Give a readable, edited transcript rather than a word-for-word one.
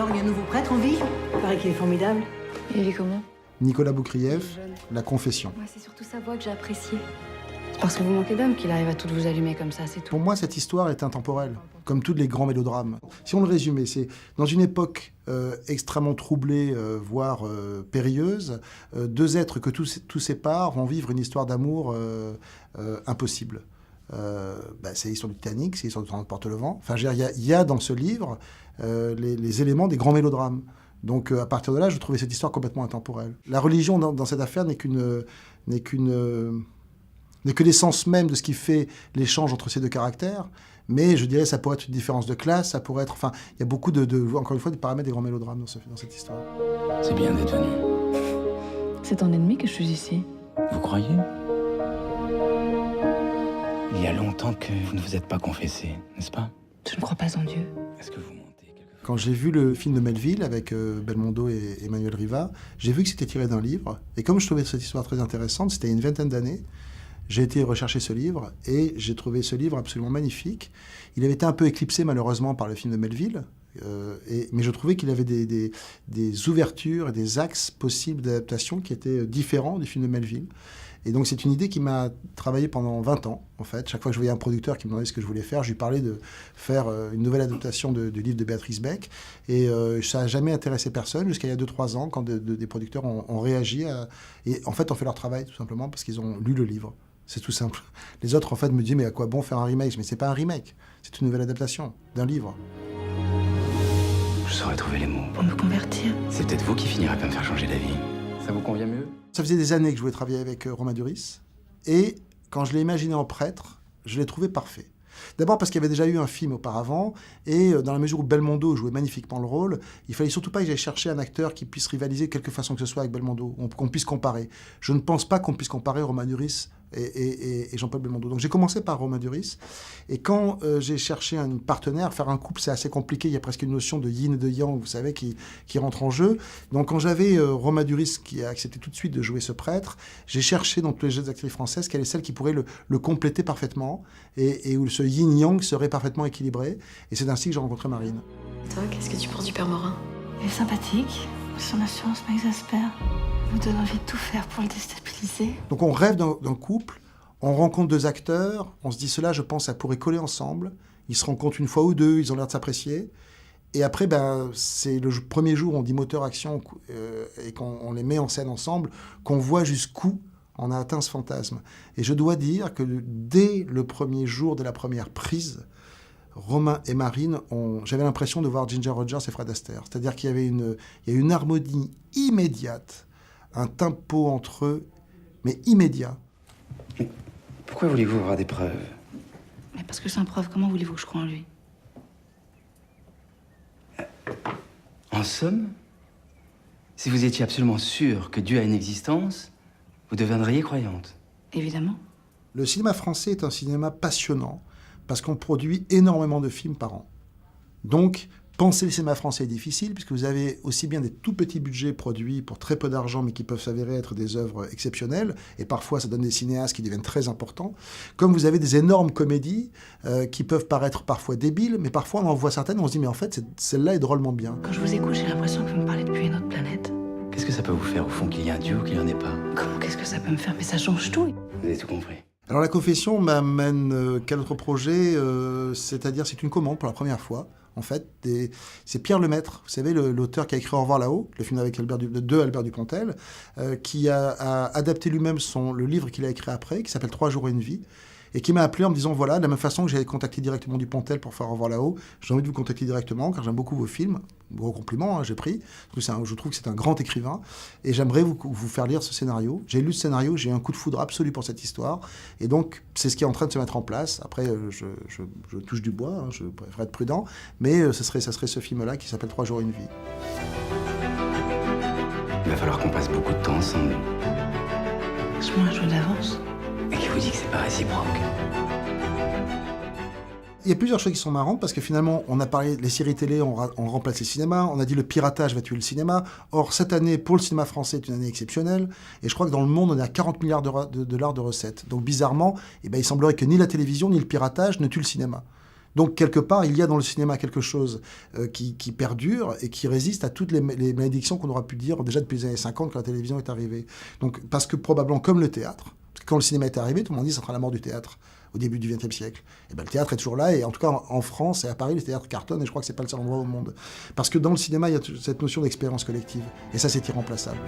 Alors, il y a un nouveau prêtre en vie? Il paraît qu'il est formidable. Et il est comment? Nicolas Boukrieff, La Confession. Ouais, c'est surtout sa voix que j'ai appréciée. C'est parce que vous manquez d'âme qu'il arrive à tout vous allumer comme ça, c'est tout. Pour moi, cette histoire est intemporelle, comme tous les grands mélodrames. Si on le résumait, c'est dans une époque extrêmement troublée, voire périlleuse, deux êtres que tout sépare vont vivre une histoire d'amour impossible. C'est l'histoire du Titanic, c'est l'histoire de Transporte le vent. Enfin, il y a dans ce livre les éléments des grands mélodrames. Donc, à partir de là, je trouvais cette histoire complètement intemporelle. La religion, dans cette affaire, n'est que l'essence même de ce qui fait l'échange entre ces deux caractères. Mais je dirais ça pourrait être une différence de classe, ça pourrait être... Enfin, il y a beaucoup encore une fois, de paramètres des grands mélodrames dans cette histoire. C'est bien d'être venu. C'est ton ennemi que je suis ici. Vous croyez? Il y a longtemps que vous ne vous êtes pas confessé, n'est-ce pas? Je ne crois pas en Dieu. Est-ce que vous mentez quelquefois? Quand j'ai vu le film de Melville avec Belmondo et Emmanuel Riva, j'ai vu que c'était tiré d'un livre. Et comme je trouvais cette histoire très intéressante, c'était il y a une vingtaine d'années, j'ai été rechercher ce livre et j'ai trouvé ce livre absolument magnifique. Il avait été un peu éclipsé malheureusement par le film de Melville, mais je trouvais qu'il avait des ouvertures et des axes possibles d'adaptation qui étaient différents du film de Melville. Et donc c'est une idée qui m'a travaillé pendant 20 ans, en fait. Chaque fois que je voyais un producteur qui me demandait ce que je voulais faire, je lui parlais de faire une nouvelle adaptation du livre de Béatrice Beck. Et ça n'a jamais intéressé personne jusqu'à il y a 2-3 ans, quand des producteurs ont réagi. Et en fait, ont fait leur travail, tout simplement, parce qu'ils ont lu le livre. C'est tout simple. Les autres, en fait, me disaient, mais à quoi bon faire un remake? Mais c'est pas un remake, c'est une nouvelle adaptation d'un livre. Je saurais trouver les mots. Pour me convertir. C'est peut-être vous qui finirez par me faire changer d'avis. Ça vous convient mieux? Ça faisait des années que je voulais travailler avec Romain Duris. Et quand je l'ai imaginé en prêtre, je l'ai trouvé parfait. D'abord parce qu'il y avait déjà eu un film auparavant, et dans la mesure où Belmondo jouait magnifiquement le rôle, il fallait surtout pas que j'aille chercher un acteur qui puisse rivaliser de quelque façon que ce soit avec Belmondo, qu'on puisse comparer. Je ne pense pas qu'on puisse comparer Romain Duris et Jean-Paul Belmondo. Donc j'ai commencé par Romain Duris, et quand j'ai cherché un partenaire, faire un couple c'est assez compliqué, il y a presque une notion de yin et de yang, vous savez, qui rentre en jeu. Donc quand j'avais Romain Duris qui a accepté tout de suite de jouer ce prêtre, j'ai cherché dans tous les jeunes actrices françaises quelle est celle qui pourrait le compléter parfaitement, et où ce yin-yang serait parfaitement équilibré, et c'est ainsi que j'ai rencontré Marine. Toi, qu'est-ce que tu penses du père Morin? Il est sympathique, son assurance m'exaspère. Il me donne envie de tout faire pour le déstabiliser. Donc on rêve d'un couple, on rencontre deux acteurs, on se dit cela, je pense, ça pourrait coller ensemble. Ils se rencontrent une fois ou deux, ils ont l'air de s'apprécier. Et après, c'est le premier jour où on dit moteur-action et qu'on les met en scène ensemble, qu'on voit jusqu'où on a atteint ce fantasme. Et je dois dire que dès le premier jour de la première prise, Romain et Marine, j'avais l'impression de voir Ginger Rogers et Fred Astaire. C'est-à-dire qu'il y avait une harmonie immédiate, un tempo entre eux, mais immédiat. Pourquoi voulez-vous avoir des preuves? Mais parce que sans preuve, comment voulez-vous que je croie en lui? En somme, si vous étiez absolument sûr que Dieu a une existence, vous deviendriez croyante. Évidemment. Le cinéma français est un cinéma passionnant parce qu'on produit énormément de films par an. Donc, penser le cinéma français est difficile puisque vous avez aussi bien des tout petits budgets produits pour très peu d'argent mais qui peuvent s'avérer être des œuvres exceptionnelles, et parfois ça donne des cinéastes qui deviennent très importants, comme vous avez des énormes comédies qui peuvent paraître parfois débiles, mais parfois on en voit certaines, on se dit mais en fait celle-là est drôlement bien. Quand je vous écoute, j'ai l'impression que vous me parlez depuis une autre planète. Qu'est-ce que ça peut vous faire au fond qu'il y ait un Dieu ou qu'il n'y en ait pas? Comment, qu'est-ce que ça peut me faire? Mais ça change tout. Vous avez tout compris. Alors la confession m'amène quel autre projet, c'est-à-dire c'est une commande pour la première fois. En fait, c'est Pierre Lemaître, vous savez, l'auteur qui a écrit Au revoir là-haut, le film avec Albert Dupontel, qui a adapté lui-même le livre qu'il a écrit après, qui s'appelle 3 jours et une vie, et qui m'a appelé en me disant, voilà, de la même façon que j'avais contacté directement Dupontel pour faire Au revoir là-haut, j'ai envie de vous contacter directement, car j'aime beaucoup vos films. Gros compliment, j'ai pris. Je trouve que c'est un grand écrivain, et j'aimerais vous faire lire ce scénario. J'ai lu ce scénario, j'ai eu un coup de foudre absolu pour cette histoire, et donc c'est ce qui est en train de se mettre en place. Après, je touche du bois, je préfère être prudent, mais ça serait ce film-là qui s'appelle 3 jours et une vie. Il va falloir qu'on passe beaucoup de temps ensemble. Je prends un jeu d'avance. Et qui vous dit que c'est pas réciproque? Il y a plusieurs choses qui sont marrantes parce que finalement, on a parlé des séries télé, on remplace les cinémas, on a dit le piratage va tuer le cinéma. Or, cette année, pour le cinéma français, est une année exceptionnelle. Et je crois que dans le monde, on est à 40 milliards de dollars de recettes. Donc bizarrement, il semblerait que ni la télévision ni le piratage ne tuent le cinéma. Donc, quelque part, il y a dans le cinéma quelque chose qui perdure et qui résiste à toutes les malédictions qu'on aura pu dire déjà depuis les années 50 quand la télévision est arrivée. Donc, parce que probablement, comme le théâtre, parce que quand le cinéma est arrivé, tout le monde dit que ça sera la mort du théâtre au début du XXe siècle. Et ben, le théâtre est toujours là, et en tout cas en France et à Paris, le théâtre cartonne, et je crois que c'est pas le seul endroit au monde. Parce que dans le cinéma, il y a cette notion d'expérience collective, et ça, c'est irremplaçable.